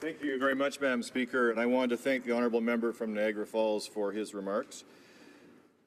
Thank you very much, Madam Speaker, and I wanted to thank the honourable member from Niagara Falls for his remarks.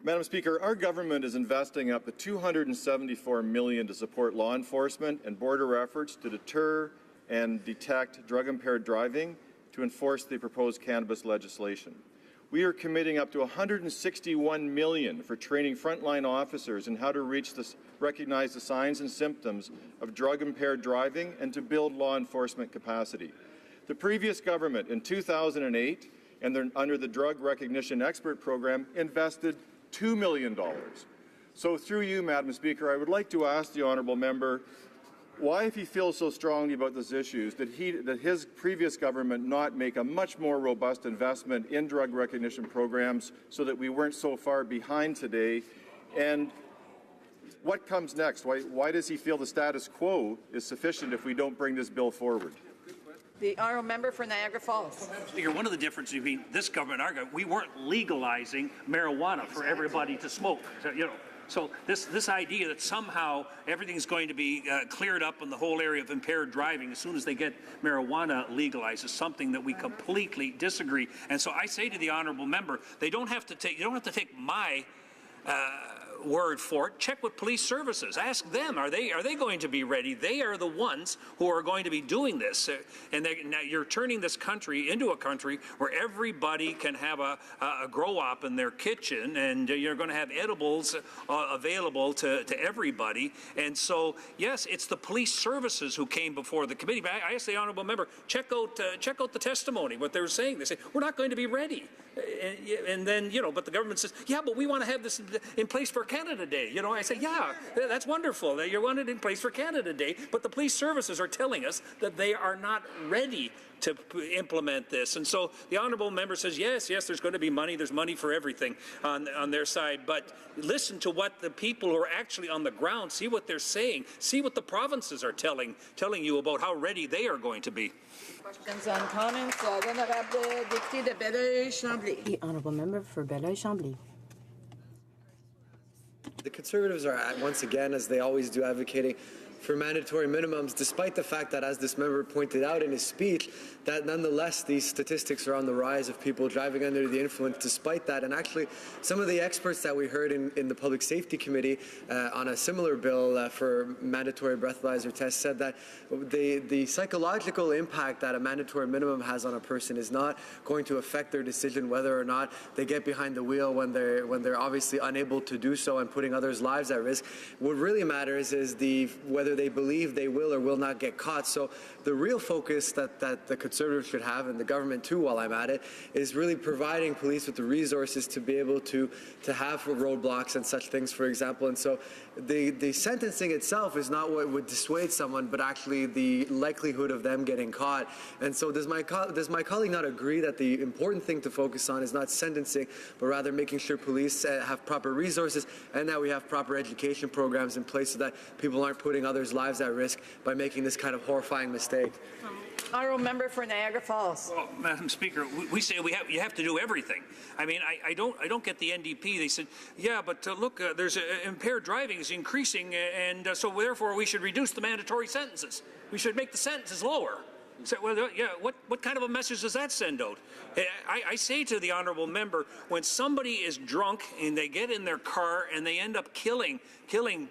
Madam Speaker, our government is investing up to $274 million to support law enforcement and border efforts to deter and detect drug-impaired driving to enforce the proposed cannabis legislation. We are committing up to $161 million for training frontline officers in how to recognize the signs and symptoms of drug-impaired driving and to build law enforcement capacity. The previous government in 2008, and under the Drug Recognition Expert Program, invested $2 million. So through you, Madam Speaker, I would like to ask the honourable member why, if he feels so strongly about these issues, that his previous government not make a much more robust investment in drug recognition programs so that we weren't so far behind today, and what comes next? Why does he feel the status quo is sufficient if we don't bring this bill forward? The honourable member for Niagara Falls. Speaker, one of the differences between this government and our government, we weren't legalizing marijuana for everybody to smoke. So this idea that somehow everything's going to be cleared up in the whole area of impaired driving as soon as they get marijuana legalized is something that we completely disagree. And so I say to the honourable member, you don't have to take my word for it. Check with police services. Ask them, are they going to be ready? They are the ones who are going to be doing this. And now you're turning this country into a country where everybody can have a grow up in their kitchen, and you're going to have edibles available to everybody. And so, yes, it's the police services who came before the committee. But I asked the honourable member, check out the testimony, what they were saying. They say, we're not going to be ready. And then, but the government says, yeah, but we want to have this in place for Canada Day. I say, yeah, that's wonderful that you want it in place for Canada Day, but the police services are telling us that they are not ready to implement this. And so the honourable member says, yes, there's going to be money. There's money for everything on their side. But listen to what the people who are actually on the ground, see what they're saying, see what the provinces are telling you about how ready they are going to be. Questions and comments. L'honorable député de Belleuil-Chambly. The honourable member for Belleuil-Chambly. The Conservatives are, once again, as they always do, advocating for mandatory minimums, despite the fact that, as this member pointed out in his speech, that nonetheless these statistics are on the rise of people driving under the influence despite that. And actually, some of the experts that we heard in the Public Safety Committee on a similar bill for mandatory breathalyzer tests said that the psychological impact that a mandatory minimum has on a person is not going to affect their decision whether or not they get behind the wheel when they're obviously unable to do so and putting others' lives at risk. What really matters is whether they believe they will or will not get caught. So the real focus that the Conservatives should have, and the government too while I'm at it, is really providing police with the resources to be able to have roadblocks and such things, for example. And so the sentencing itself is not what would dissuade someone, but actually the likelihood of them getting caught. And so does my colleague not agree that the important thing to focus on is not sentencing, but rather making sure police have proper resources and that we have proper education programs in place so that people aren't putting others' lives at risk by making this kind of horrifying mistake? Honourable member for Niagara Falls. Well, Madam Speaker, we say you have to do everything. I mean, I don't get the NDP. They said, yeah, but look, there's impaired driving is increasing, and so therefore we should reduce the mandatory sentences. We should make the sentences lower. So, well, yeah, what kind of a message does that send out? I say to the honourable member, when somebody is drunk and they get in their car and they end up killing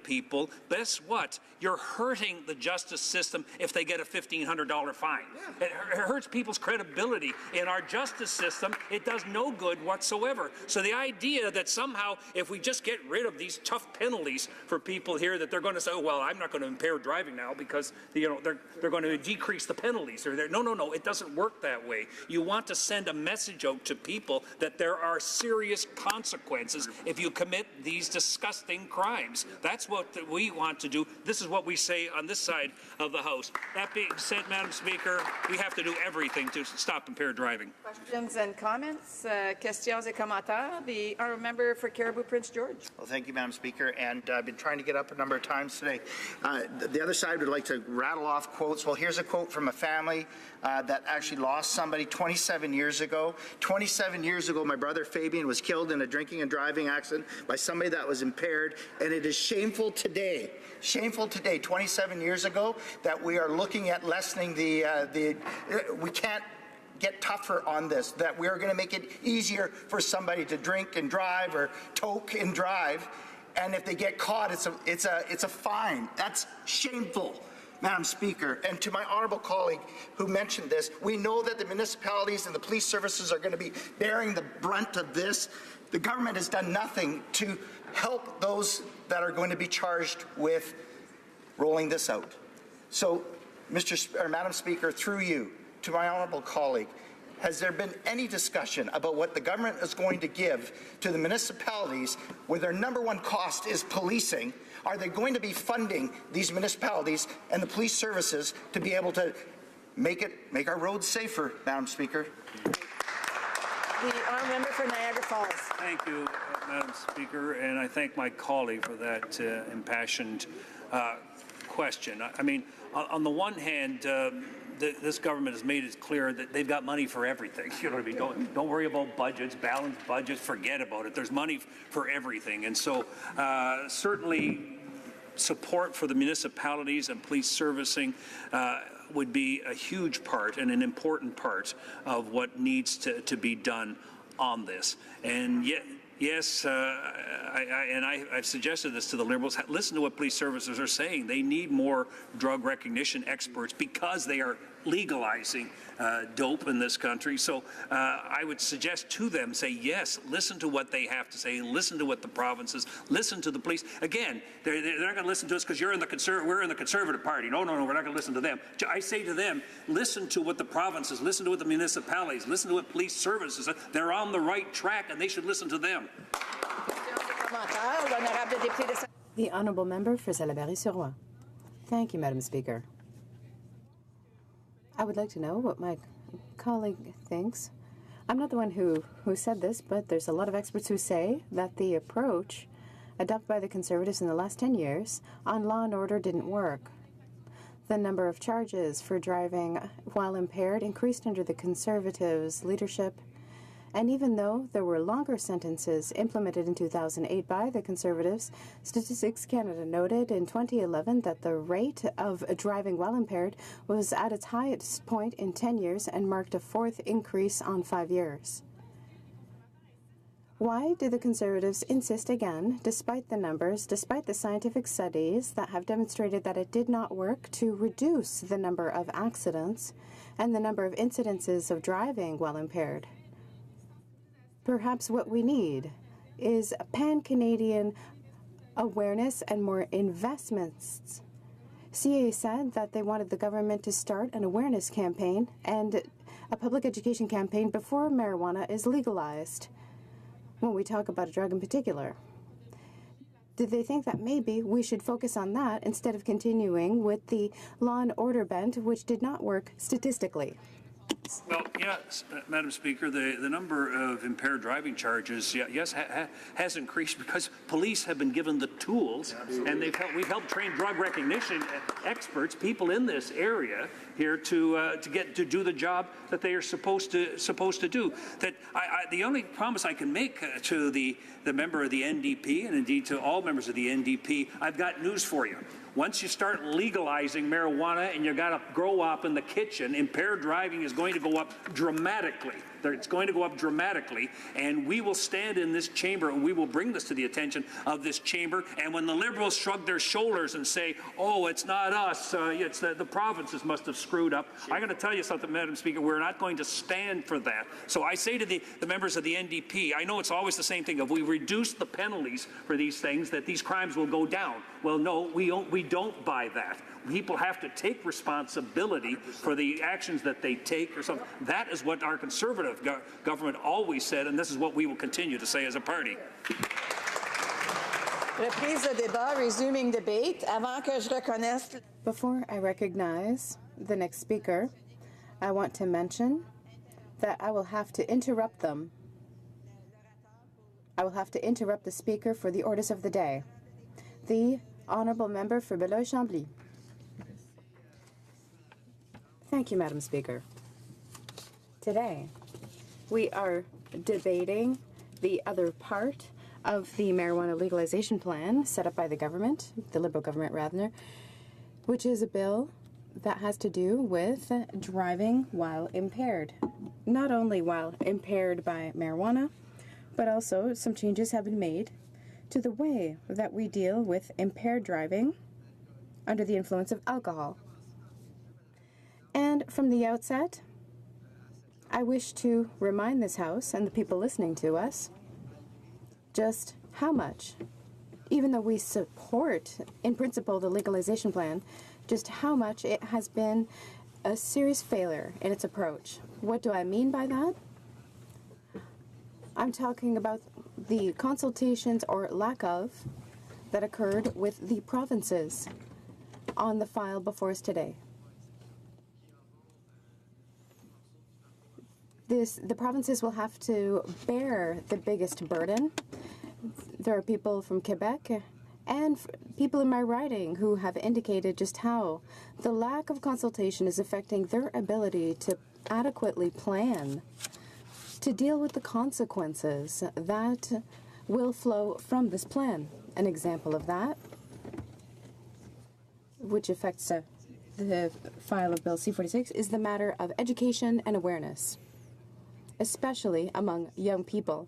people, guess what? You're hurting the justice system if they get a $1,500 fine. Yeah. It hurts people's credibility in our justice system. It does no good whatsoever. So the idea that somehow if we just get rid of these tough penalties for people here, that they're going to say, oh, well, I'm not going to impair driving now because they're going to decrease the penalties. No, it doesn't work that way. You want to send a message out to people that there are serious consequences if you commit these disgusting crimes. That's what we want to do. This is what we say on this side of the House. That being said, Madam Speaker, we have to do everything to stop impaired driving. Questions and comments? Questions et commentaires. The honourable member for Cariboo Prince George. Well, thank you, Madam Speaker. And I've been trying to get up a number of times today. The other side would like to rattle off quotes. Well, here's a quote from a family family that actually lost somebody 27 years ago. 27 years ago, my brother Fabian was killed in a drinking and driving accident by somebody that was impaired, and it is shameful today, 27 years ago, that we are looking at lessening we can't get tougher on this, that we are going to make it easier for somebody to drink and drive or toke and drive, and if they get caught, it's a fine. That's shameful, Madam Speaker. And to my honourable colleague who mentioned this, we know that the municipalities and the police services are going to be bearing the brunt of this. The government has done nothing to help those that are going to be charged with rolling this out. So, Madam Speaker, through you, to my honourable colleague, has there been any discussion about what the government is going to give to the municipalities where their #1 cost is policing? Are they going to be funding these municipalities and the police services to be able to make our roads safer, Madam Speaker? The honourable member for Niagara Falls. Thank you, Madam Speaker, and I thank my colleague for that impassioned question. I mean, on the one hand, this government has made it clear that they've got money for everything. You know what I mean? Don't worry about budgets, balanced budgets, forget about it. There's money for everything. And so certainly support for the municipalities and police servicing would be a huge part and an important part of what needs to be done on this. And yet, yes, I've suggested this to the Liberals. Listen to what police services are saying. They need more drug recognition experts because they are legalizing dope in this country. So I would suggest to them, say, yes, listen to what they have to say, listen to what the provinces, listen to the police. Again, they're not going to listen to us because we're in the Conservative Party. No, we're not going to listen to them. I say to them, listen to what the provinces, listen to what the municipalities, listen to what police services, they're on the right track and they should listen to them. The Honourable Member for Salaberry-sur-Roi. Thank you, Madam Speaker. I would like to know what my colleague thinks. I'm not the one who said this, but there's a lot of experts who say that the approach adopted by the Conservatives in the last 10 years on law and order didn't work. The number of charges for driving while impaired increased under the Conservatives' leadership, and even though there were longer sentences implemented in 2008 by the Conservatives, Statistics Canada noted in 2011 that the rate of driving while impaired was at its highest point in 10 years and marked a 4th increase on 5 years. Why do the Conservatives insist again, despite the numbers, despite the scientific studies that have demonstrated that it did not work to reduce the number of accidents and the number of incidences of driving while impaired? Perhaps what we need is a pan-Canadian awareness and more investments. CA said that they wanted the government to start an awareness campaign and a public education campaign before marijuana is legalized, when we talk about a drug in particular. Did they think that maybe we should focus on that instead of continuing with the law and order bent, which did not work statistically? Well, yes, Madam Speaker, the number of impaired driving charges, has increased because police have been given the tools, and we've helped train drug recognition experts, people in this area here to do the job that they are supposed to do. That the only promise I can make to the member of the NDP, and indeed to all members of the NDP, I've got news for you. Once you start legalizing marijuana and you got to grow up in the kitchen, impaired driving is going to go up dramatically. It's going to go up dramatically, and we will stand in this chamber and we will bring this to the attention of this chamber. And when the Liberals shrug their shoulders and say, oh, it's not us, it's the provinces must have screwed up, I'm going to tell you something, Madam Speaker, we're not going to stand for that. So I say to the members of the NDP, I know it's always the same thing. If we reduce the penalties for these things, that these crimes will go down. Well, no, we don't buy that. People have to take responsibility for the actions that they take or something. That is what our Conservative government always said, and this is what we will continue to say as a party. Reprise de débat, resuming debate. Avant que je reconnaisse... Before I recognize the next speaker, I want to mention that I will have to interrupt them. I will have to interrupt the speaker for the orders of the day. The Honourable Member for Beloeil-Chambly. Thank you, Madam Speaker. Today, we are debating the other part of the marijuana legalization plan set up by the government, the Liberal government rather, which is a bill that has to do with driving while impaired. Not only while impaired by marijuana, but also some changes have been made to the way that we deal with impaired driving under the influence of alcohol. And from the outset, I wish to remind this House and the people listening to us just how much, even though we support, in principle, the legalization plan, just how much it has been a serious failure in its approach. What do I mean by that? I'm talking about the consultations or lack of that occurred with the provinces on the file before us today. The provinces will have to bear the biggest burden. There are people from Quebec and people in my riding who have indicated just how the lack of consultation is affecting their ability to adequately plan to deal with the consequences that will flow from this plan. An example of that, which affects the file of Bill C-46, is the matter of education and awareness, especially among young people.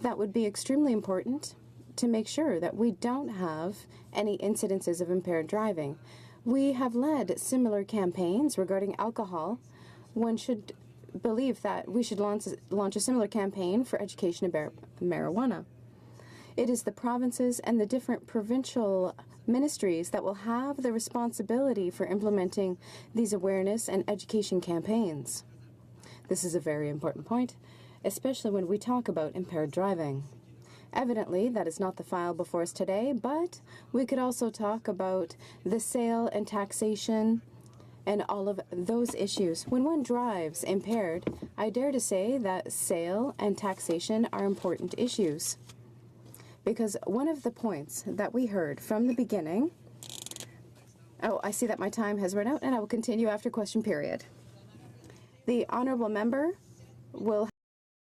That would be extremely important to make sure that we don't have any incidences of impaired driving. We have led similar campaigns regarding alcohol. One should believe that we should launch a similar campaign for education about marijuana. It is the provinces and the different provincial ministries that will have the responsibility for implementing these awareness and education campaigns. This is a very important point, especially when we talk about impaired driving. Evidently, that is not the file before us today, but we could also talk about the sale and taxation and all of those issues. When one drives impaired, I dare to say that sale and taxation are important issues. Because one of the points that we heard from the beginning, oh, I see that my time has run out and I will continue after question period. The honourable member will